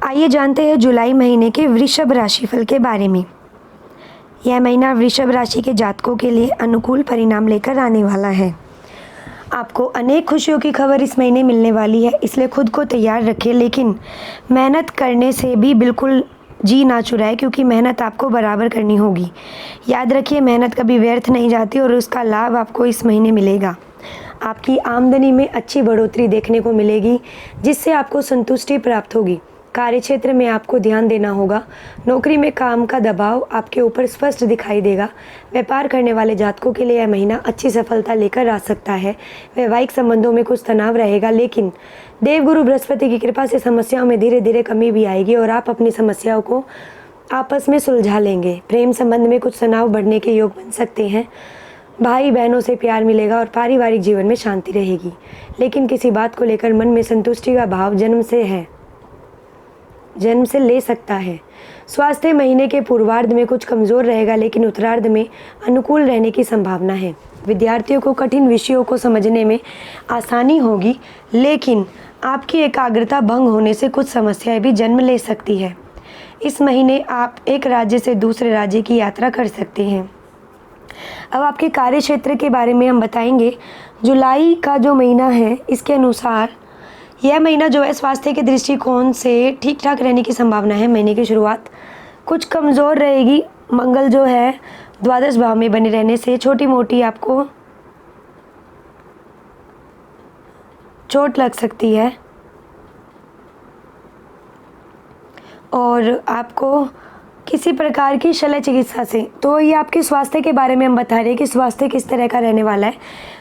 आइए जानते हैं जुलाई महीने के वृषभ राशिफल के बारे में। यह महीना वृषभ राशि के जातकों के लिए अनुकूल परिणाम लेकर आने वाला है। आपको अनेक खुशियों की खबर इस महीने मिलने वाली है, इसलिए खुद को तैयार रखें, लेकिन मेहनत करने से भी बिल्कुल जी ना चुराए, क्योंकि मेहनत आपको बराबर करनी होगी। याद रखिए, मेहनत कभी व्यर्थ नहीं जाती और उसका लाभ आपको इस महीने मिलेगा। आपकी आमदनी में अच्छी बढ़ोतरी देखने को मिलेगी, जिससे आपको संतुष्टि प्राप्त होगी। कार्यक्षेत्र में आपको ध्यान देना होगा। नौकरी में काम का दबाव आपके ऊपर स्पष्ट दिखाई देगा। व्यापार करने वाले जातकों के लिए यह महीना अच्छी सफलता लेकर आ सकता है। वैवाहिक संबंधों में कुछ तनाव रहेगा, लेकिन देवगुरु बृहस्पति की कृपा से समस्याओं में धीरे धीरे कमी भी आएगी और आप अपनी समस्याओं को आपस में सुलझा लेंगे। प्रेम संबंध में कुछ तनाव बढ़ने के योग बन सकते हैं। भाई बहनों से प्यार मिलेगा और पारिवारिक जीवन में शांति रहेगी, लेकिन किसी बात को लेकर मन में संतुष्टि का भाव जन्म से ले सकता है। स्वास्थ्य महीने के पूर्वार्ध में कुछ कमज़ोर रहेगा, लेकिन उत्तरार्ध में अनुकूल रहने की संभावना है। विद्यार्थियों को कठिन विषयों को समझने में आसानी होगी, लेकिन आपकी एकाग्रता भंग होने से कुछ समस्याएं भी जन्म ले सकती है। इस महीने आप एक राज्य से दूसरे राज्य की यात्रा कर सकते हैं। अब आपके कार्य क्षेत्र के बारे में हम बताएंगे। जुलाई का जो महीना है, इसके अनुसार यह महीना जो है स्वास्थ्य के दृष्टिकोण से ठीक ठाक रहने की संभावना है। महीने की शुरुआत कुछ कमज़ोर रहेगी। मंगल जो है द्वादश भाव में बने रहने से छोटी मोटी आपको चोट लग सकती है और आपको किसी प्रकार की शल्य चिकित्सा से, तो ये आपके स्वास्थ्य के बारे में हम बता रहे हैं कि स्वास्थ्य किस तरह का रहने वाला है।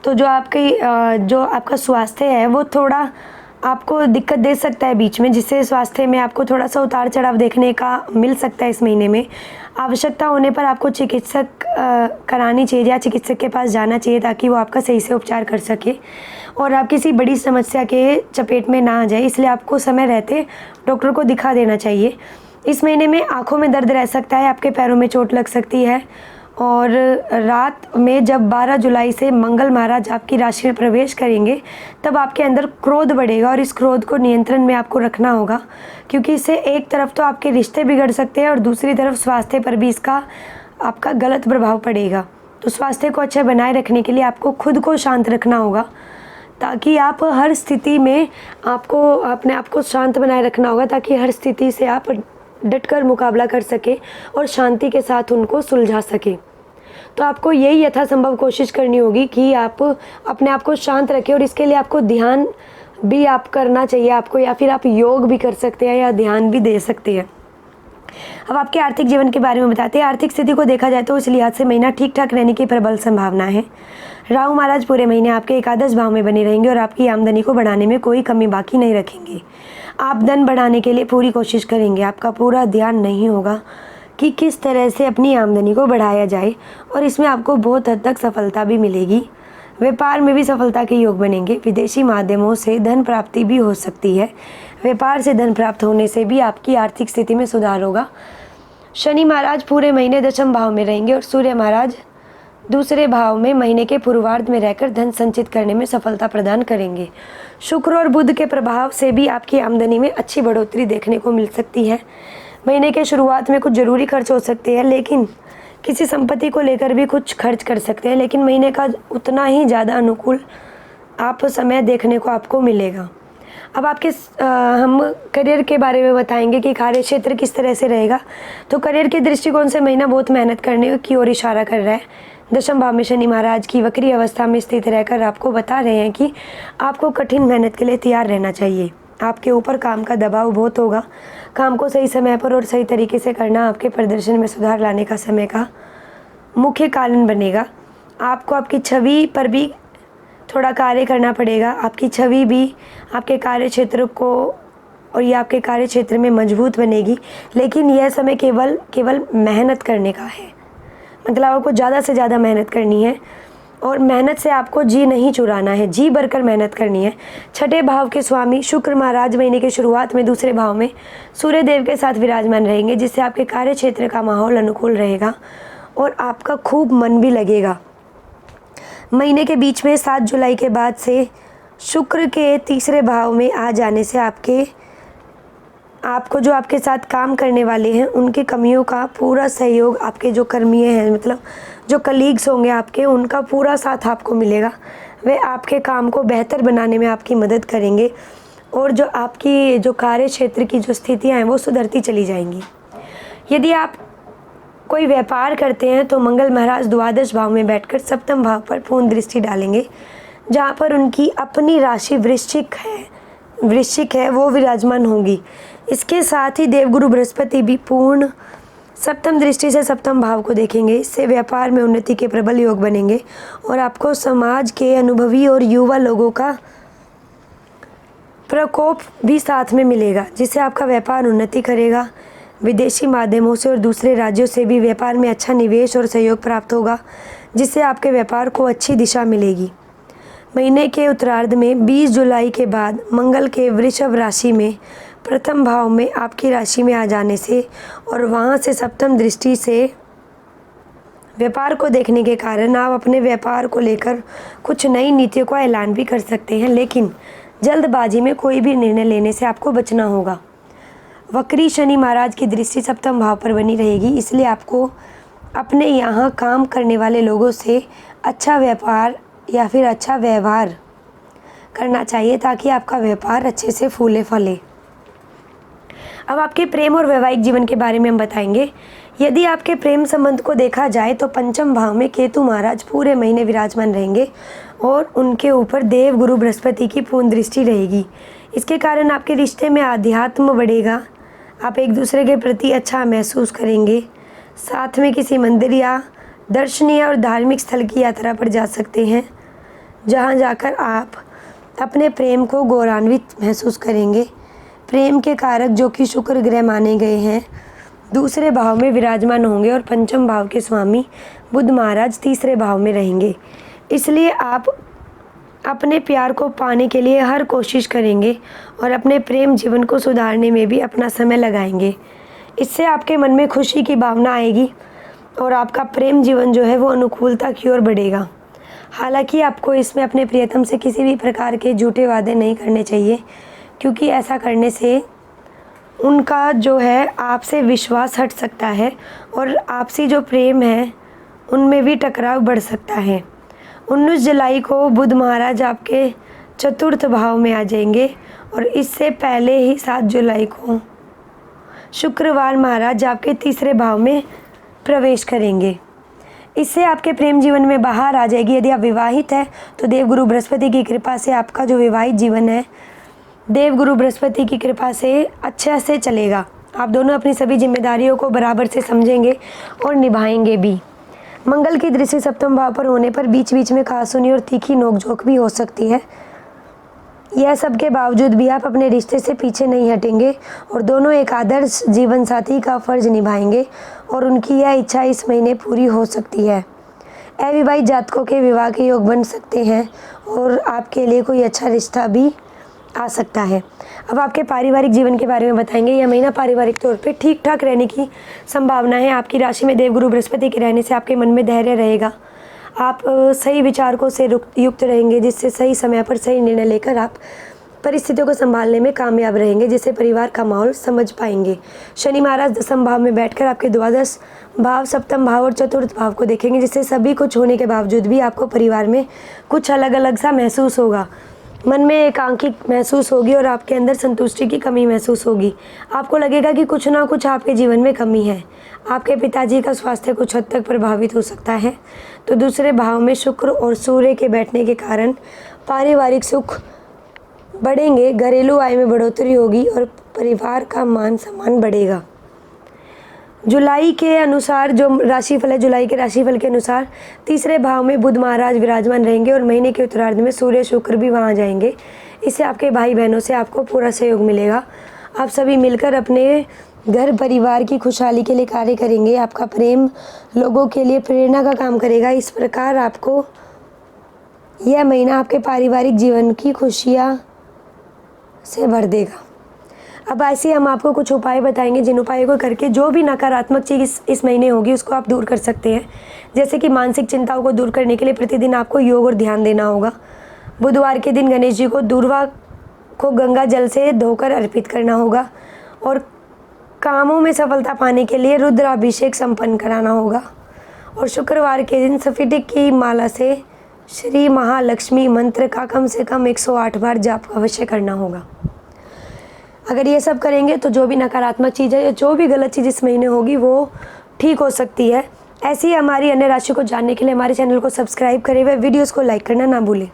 तो जो आपका स्वास्थ्य है वो थोड़ा आपको दिक्कत दे सकता है बीच में, जिससे स्वास्थ्य में आपको थोड़ा सा उतार चढ़ाव देखने का मिल सकता है इस महीने में। आवश्यकता होने पर आपको चिकित्सक करानी चाहिए या चिकित्सक के पास जाना चाहिए, ताकि वो आपका सही से उपचार कर सके और आप किसी बड़ी समस्या के चपेट में ना आ जाए। इसलिए आपको समय रहते डॉक्टर को दिखा देना चाहिए। इस महीने में आँखों में दर्द रह सकता है, आपके पैरों में चोट लग सकती है और रात में जब 12 जुलाई से मंगल महाराज आपकी राशि में प्रवेश करेंगे, तब आपके अंदर क्रोध बढ़ेगा और इस क्रोध को नियंत्रण में आपको रखना होगा, क्योंकि इससे एक तरफ तो आपके रिश्ते बिगड़ सकते हैं और दूसरी तरफ स्वास्थ्य पर भी इसका आपका गलत प्रभाव पड़ेगा। तो स्वास्थ्य को अच्छा बनाए रखने के लिए आपको खुद को शांत रखना होगा, ताकि आप हर स्थिति में आपको अपने आप को शांत बनाए रखना होगा, ताकि हर स्थिति से आप डटकर मुकाबला कर सके और शांति के साथ उनको सुलझा सके। तो आपको यही यथासंभव कोशिश करनी होगी कि आप अपने आप को शांत रखें, और इसके लिए आपको ध्यान भी आप करना चाहिए आपको, या फिर आप योग भी कर सकते हैं या ध्यान भी दे सकते हैं। अब आपके आर्थिक जीवन के बारे में बताते हैं। आर्थिक स्थिति को देखा जाए तो इस लिहाज से महीना ठीक ठाक रहने की प्रबल संभावना है। राहु महाराज पूरे महीने आपके एकादश भाव में बने रहेंगे और आपकी आमदनी को बढ़ाने में कोई कमी बाकी नहीं रखेंगे। आप धन बढ़ाने के लिए पूरी कोशिश करेंगे। आपका पूरा ध्यान नहीं होगा कि किस तरह से अपनी आमदनी को बढ़ाया जाए, और इसमें आपको बहुत हद तक सफलता भी मिलेगी। व्यापार में भी सफलता के योग बनेंगे। विदेशी माध्यमों से धन प्राप्ति भी हो सकती है। व्यापार से धन प्राप्त होने से भी आपकी आर्थिक स्थिति में सुधार होगा। शनि महाराज पूरे महीने दशम भाव में रहेंगे और सूर्य महाराज दूसरे भाव में महीने के पूर्वार्ध में रहकर धन संचित करने में सफलता प्रदान करेंगे। शुक्र और बुध के प्रभाव से भी आपकी आमदनी में अच्छी बढ़ोतरी देखने को मिल सकती है। महीने के शुरुआत में कुछ ज़रूरी खर्च हो सकते हैं, लेकिन किसी संपत्ति को लेकर भी कुछ खर्च कर सकते हैं, लेकिन महीने का उतना ही ज़्यादा अनुकूल आप समय देखने को आपको मिलेगा। अब आपके हम करियर के बारे में बताएंगे कि कार्य क्षेत्र किस तरह से रहेगा। तो करियर के दृष्टिकोण से महीना बहुत मेहनत करने की ओर इशारा कर रहा है। दशम भाव में शनि महाराज की वक्री अवस्था में स्थित रहकर आपको बता रहे हैं कि आपको कठिन मेहनत के लिए तैयार रहना चाहिए। आपके ऊपर काम का दबाव बहुत होगा। काम को सही समय पर और सही तरीके से करना आपके प्रदर्शन में सुधार लाने का समय का मुख्य कारण बनेगा। आपको आपकी छवि पर भी थोड़ा कार्य करना पड़ेगा। आपकी छवि भी आपके कार्य क्षेत्र को और ये आपके कार्य क्षेत्र में मजबूत बनेगी, लेकिन यह समय केवल मेहनत करने का है। मतलब आपको ज़्यादा से ज़्यादा मेहनत करनी है और मेहनत से आपको जी नहीं चुराना है, जी भरकर मेहनत करनी है। छठे भाव के स्वामी शुक्र महाराज महीने के शुरुआत में दूसरे भाव में सूर्य देव के साथ विराजमान रहेंगे, जिससे आपके कार्य क्षेत्र का माहौल अनुकूल रहेगा और आपका खूब मन भी लगेगा। महीने के बीच में 7 जुलाई के बाद से शुक्र के तीसरे भाव में आ जाने से आपको जो आपके साथ काम करने वाले हैं उनकी कमियों का पूरा सहयोग, आपके जो कर्मीय हैं मतलब जो कलीग्स होंगे आपके, उनका पूरा साथ आपको मिलेगा। वे आपके काम को बेहतर बनाने में आपकी मदद करेंगे और जो आपकी जो कार्य क्षेत्र की जो स्थितियाँ हैं वो सुधरती चली जाएंगी। यदि आप कोई व्यापार करते हैं तो मंगल महाराज द्वादश भाव में बैठकर सप्तम भाव पर पूर्ण दृष्टि डालेंगे, जहाँ पर उनकी अपनी राशि वृश्चिक है वो विराजमान होगी। इसके साथ ही देवगुरु बृहस्पति भी पूर्ण सप्तम दृष्टि से सप्तम भाव को देखेंगे। इससे व्यापार में उन्नति के प्रबल योग बनेंगे और आपको समाज के अनुभवी और युवा लोगों का प्रकोप भी साथ में मिलेगा, जिससे आपका व्यापार उन्नति करेगा। विदेशी माध्यमों से और दूसरे राज्यों से भी व्यापार में अच्छा निवेश और सहयोग प्राप्त होगा, जिससे आपके व्यापार को अच्छी दिशा मिलेगी। महीने के उत्तरार्ध में 20 जुलाई के बाद मंगल के वृषभ राशि में प्रथम भाव में आपकी राशि में आ जाने से और वहाँ से सप्तम दृष्टि से व्यापार को देखने के कारण आप अपने व्यापार को लेकर कुछ नई नीतियों का ऐलान भी कर सकते हैं, लेकिन जल्दबाजी में कोई भी निर्णय लेने से आपको बचना होगा। वक्री शनि महाराज की दृष्टि सप्तम भाव पर बनी रहेगी, इसलिए आपको अपने यहाँ काम करने वाले लोगों से अच्छा व्यापार या फिर अच्छा व्यवहार करना चाहिए ताकि आपका व्यापार अच्छे से फूले फले। अब आपके प्रेम और वैवाहिक जीवन के बारे में हम बताएंगे। यदि आपके प्रेम संबंध को देखा जाए तो पंचम भाव में केतु महाराज पूरे महीने विराजमान रहेंगे और उनके ऊपर देव गुरु बृहस्पति की पूर्ण दृष्टि रहेगी। इसके कारण आपके रिश्ते में आध्यात्म बढ़ेगा, आप एक दूसरे के प्रति अच्छा महसूस करेंगे। साथ में किसी मंदिर या दर्शनीय और धार्मिक स्थल की यात्रा पर जा सकते हैं, जहां जाकर आप अपने प्रेम को गौरवान्वित महसूस करेंगे। प्रेम के कारक जो कि शुक्र ग्रह माने गए हैं दूसरे भाव में विराजमान होंगे और पंचम भाव के स्वामी बुध महाराज तीसरे भाव में रहेंगे, इसलिए आप अपने प्यार को पाने के लिए हर कोशिश करेंगे और अपने प्रेम जीवन को सुधारने में भी अपना समय लगाएंगे। इससे आपके मन में खुशी की भावना आएगी और आपका प्रेम जीवन जो है वो अनुकूलता की ओर बढ़ेगा। हालांकि आपको इसमें अपने प्रियतम से किसी भी प्रकार के झूठे वादे नहीं करने चाहिए, क्योंकि ऐसा करने से उनका जो है आपसे विश्वास हट सकता है और आपसी जो प्रेम है उनमें भी टकराव बढ़ सकता है। 19 जुलाई को बुध महाराज आपके चतुर्थ भाव में आ जाएंगे और इससे पहले ही 7 जुलाई को शुक्रवार महाराज आपके तीसरे भाव में प्रवेश करेंगे। इससे आपके प्रेम जीवन में बाहर आ जाएगी। यदि आप विवाहित हैं तो देवगुरु बृहस्पति की कृपा से आपका जो विवाहित जीवन है देवगुरु बृहस्पति की कृपा से अच्छे से चलेगा। आप दोनों अपनी सभी जिम्मेदारियों को बराबर से समझेंगे और निभाएंगे भी। मंगल की दृष्टि सप्तम भाव पर होने पर बीच बीच में कहासुनी और तीखी नोकझोंक भी हो सकती है। यह सब के बावजूद भी आप अपने रिश्ते से पीछे नहीं हटेंगे और दोनों एक आदर्श जीवन साथी का फर्ज निभाएंगे और उनकी यह इच्छा इस महीने पूरी हो सकती है। अविवाहित जातकों के विवाह के योग बन सकते हैं और आपके लिए कोई अच्छा रिश्ता भी आ सकता है। अब आपके पारिवारिक जीवन के बारे में बताएंगे। यह महीना पारिवारिक तौर पे ठीक ठाक रहने की संभावना है। आपकी राशि में देवगुरु बृहस्पति के रहने से आपके मन में धैर्य रहेगा। आप सही विचारकों से युक्त रहेंगे, जिससे सही समय पर सही निर्णय लेकर आप परिस्थितियों को संभालने में कामयाब रहेंगे, जिससे परिवार का माहौल समझ पाएंगे। शनि महाराज दसम भाव में बैठकर आपके द्वादश भाव, सप्तम भाव और चतुर्थ भाव को देखेंगे, जिससे सभी कुछ होने के बावजूद भी आपको परिवार में कुछ अलग अलग सा महसूस होगा। मन में एकांकी महसूस होगी और आपके अंदर संतुष्टि की कमी महसूस होगी। आपको लगेगा कि कुछ ना कुछ आपके जीवन में कमी है। आपके पिताजी का स्वास्थ्य कुछ हद तक प्रभावित हो सकता है। तो दूसरे भाव में शुक्र और सूर्य के बैठने के कारण पारिवारिक सुख बढ़ेंगे, घरेलू आय में बढ़ोतरी होगी और परिवार का मान सम्मान बढ़ेगा। जुलाई के अनुसार जो राशिफल है, जुलाई के राशिफल के अनुसार तीसरे भाव में बुध महाराज विराजमान रहेंगे और महीने के उत्तरार्ध में सूर्य शुक्र भी वहाँ जाएंगे। इससे आपके भाई बहनों से आपको पूरा सहयोग मिलेगा। आप सभी मिलकर अपने घर परिवार की खुशहाली के लिए कार्य करेंगे। आपका प्रेम लोगों के लिए प्रेरणा का काम करेगा। इस प्रकार आपको यह महीना आपके पारिवारिक जीवन की खुशियाँ से भर देगा। अब ऐसे हम आपको कुछ उपाय बताएंगे, जिन उपायों को करके जो भी नकारात्मक चीज़ इस महीने होगी उसको आप दूर कर सकते हैं। जैसे कि मानसिक चिंताओं को दूर करने के लिए प्रतिदिन आपको योग और ध्यान देना होगा। बुधवार के दिन गणेश जी को दूर्वा को गंगा जल से धोकर अर्पित करना होगा और कामों में सफलता पाने के लिए रुद्राभिषेक संपन्न कराना होगा। और शुक्रवार के दिन स्फटिक की माला से श्री महालक्ष्मी मंत्र का कम से कम 108 बार जाप अवश्य करना होगा। अगर ये सब करेंगे तो जो भी नकारात्मक चीज़ है या जो भी गलत चीज़ इस महीने होगी वो ठीक हो सकती है। ऐसी ही हमारी अन्य राशि को जानने के लिए हमारे चैनल को सब्सक्राइब करें व वीडियोस को लाइक करना ना भूलें।